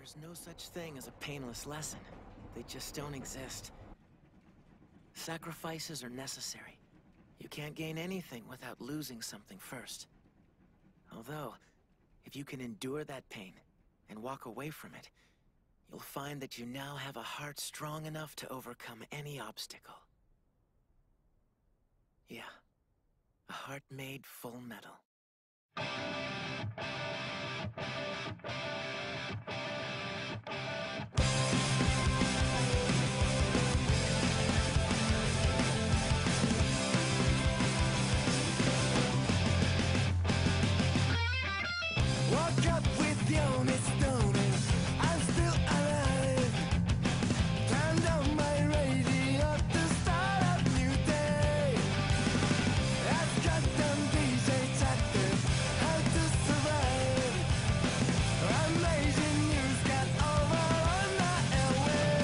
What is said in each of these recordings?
There's no such thing as a painless lesson. They just don't exist. Sacrifices are necessary. You can't gain anything without losing something first. Although, if you can endure that pain and walk away from it, you'll find that you now have a heart strong enough to overcome any obstacle. Yeah, a heart made full metal. Woke up with the only stone and I'm still alive. Turned on my radio to start a new day. I've got them DJ chapters, how to survive. Amazing news got over on the airwaves.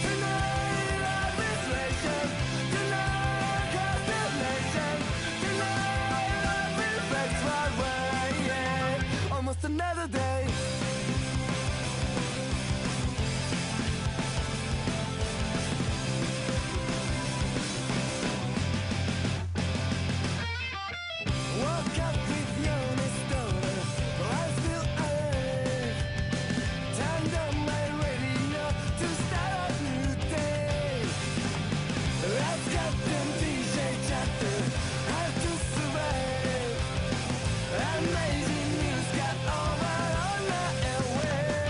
Tonight life is racing, tonight constellation, tonight life is back right where I am. Almost another day. Woke up with the only stoner, but I'm still alive. Turned on my radio to start a new day. I've got them DJ chapter, how to survive. Amazing news got over on the airwaves.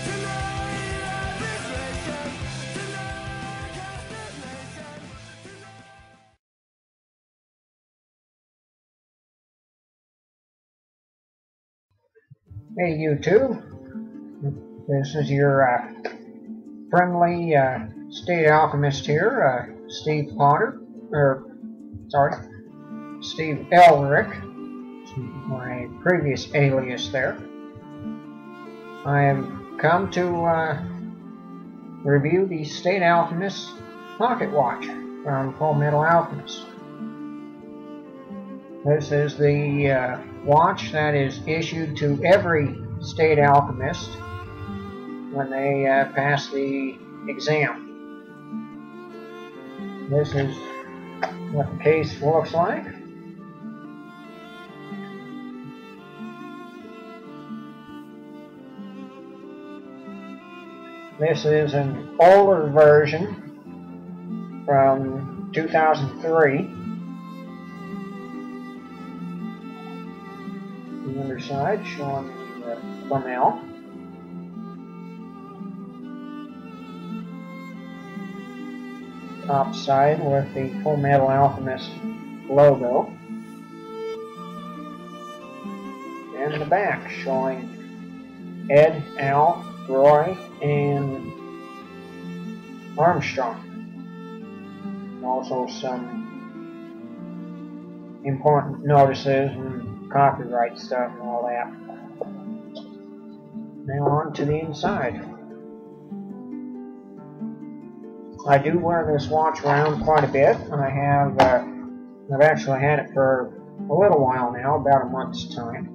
Tonight life is racing, tonight constellation, tonight. Hey YouTube, this is your friendly state alchemist here, Steve Potter, Steve Elric, my previous alias there. I have come to review the State Alchemist pocket watch from Fullmettal Alchemist. This is the watch that is issued to every state alchemist when they pass the exam. This is what the case looks like. This is an older version from 2003. The underside showing the Fullmettal. Top side with the Fullmettal Alchemist logo. And the back showing Ed, Al, Roy, and Armstrong. Also some important notices and copyright stuff and all that. Now on to the inside. I do wear this watch around quite a bit. I've actually had it for a little while now, about a month's time.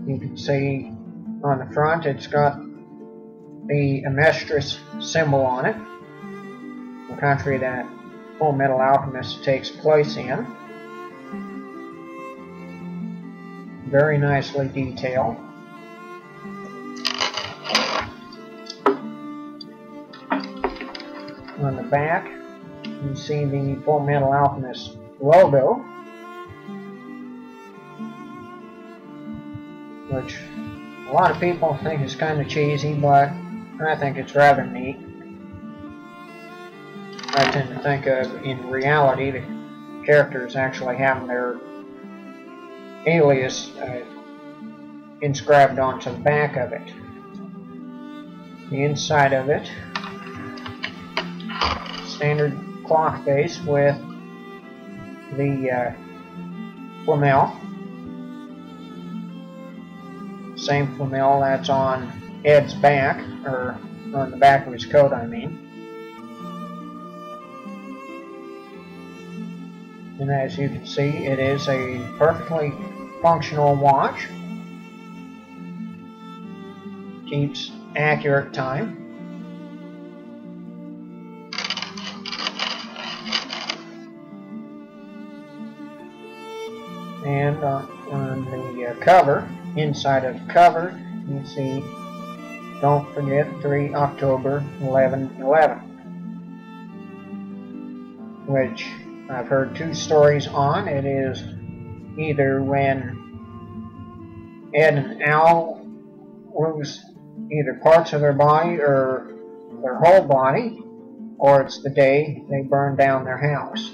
You can see on the front it's got the Amestris symbol on it, the country that Fullmettal Alchemist takes place in. Very nicely detailed. On the back, you see the Fullmettal Alchemist logo, which a lot of people think is kind of cheesy, but I think it's rather neat. I tend to think of, in reality, the characters actually having their alias inscribed onto the back of it. The inside of it, standard clock face with the flamel. Same flamel that's on Ed's back, or on the back of his coat, I mean. And as you can see, it is a perfectly functional watch. Keeps accurate time. And on the cover, inside of the cover, you see, don't forget 3 October 11/11, which I've heard two stories on. It is either when Ed and Al lose either parts of their body or their whole body, or it's the day they burn down their house.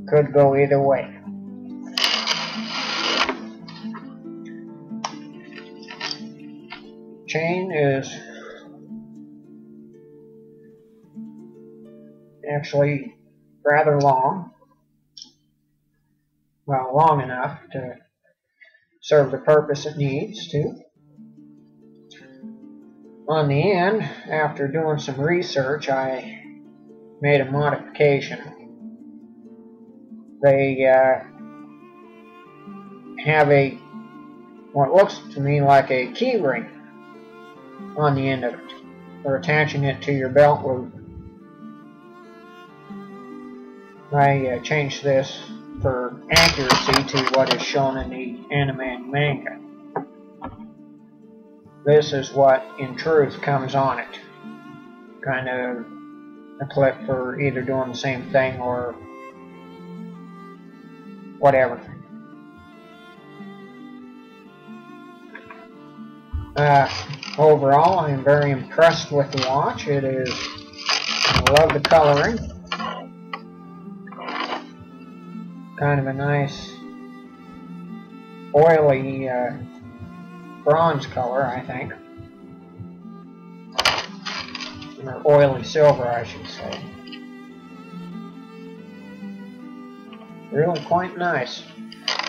Could go either way. Chain is actually rather long. Well, long enough to serve the purpose it needs to. On the end, after doing some research, I made a modification. They have what looks to me like a key ring on the end of it, or attaching it to your belt loop. I changed this for accuracy to what is shown in the anime and manga. This is what in truth comes on it. Kind of a clip for either doing the same thing or whatever. Overall, I am very impressed with the watch. I love the coloring. Kind of a nice oily bronze color, I think. Or oily silver, I should say. Really quite nice.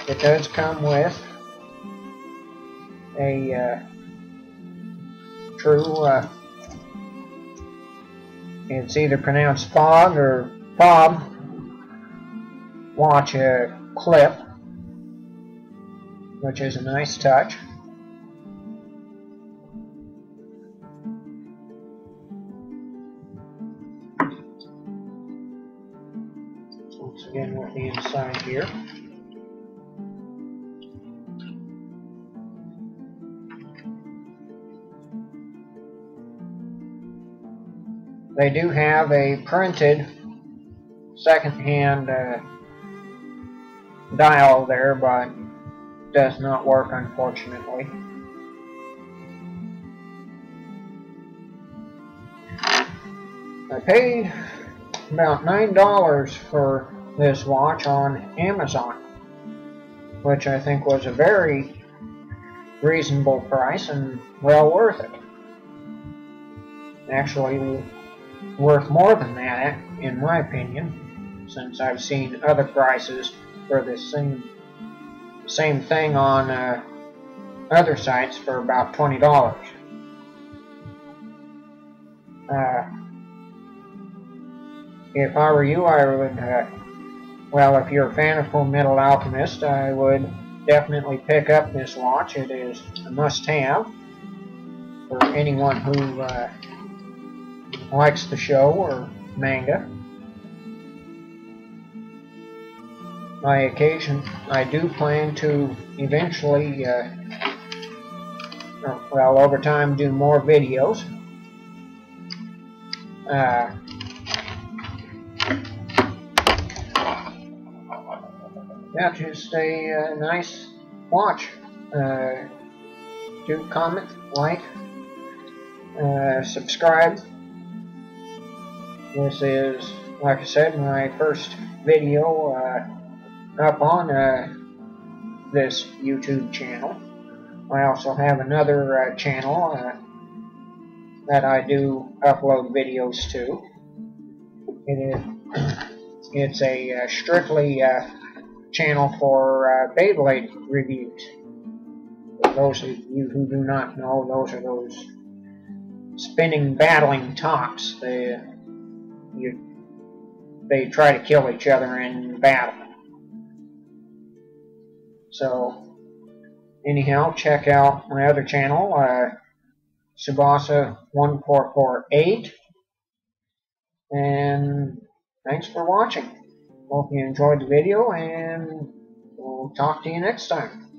It does come with a true, it's either pronounced fog or fob, watch clip, which is a nice touch. Once again with the inside here. They do have a printed second-hand dial there, but does not work, unfortunately. I paid about $9 for this watch on Amazon, which I think was a very reasonable price and well worth it. Actually, worth more than that, in my opinion, since I've seen other prices for this same thing on other sites for about $20. If I were you, I would, well, if you're a fan of Fullmettal Alchemist, I would definitely pick up this watch. It is a must-have for anyone who likes the show or manga. By occasion, I do plan to eventually, well, over time, do more videos. Yeah, just a nice watch. Do comment, like, subscribe. This is, like I said, my first video up on this YouTube channel. I also have another channel that I do upload videos to. It's a strictly channel for Beyblade reviews. For those of you who do not know, those are those spinning battling tops. You they try to kill each other in battle. So, anyhow, check out my other channel, Subasa1448, and thanks for watching. Hope you enjoyed the video, and we'll talk to you next time.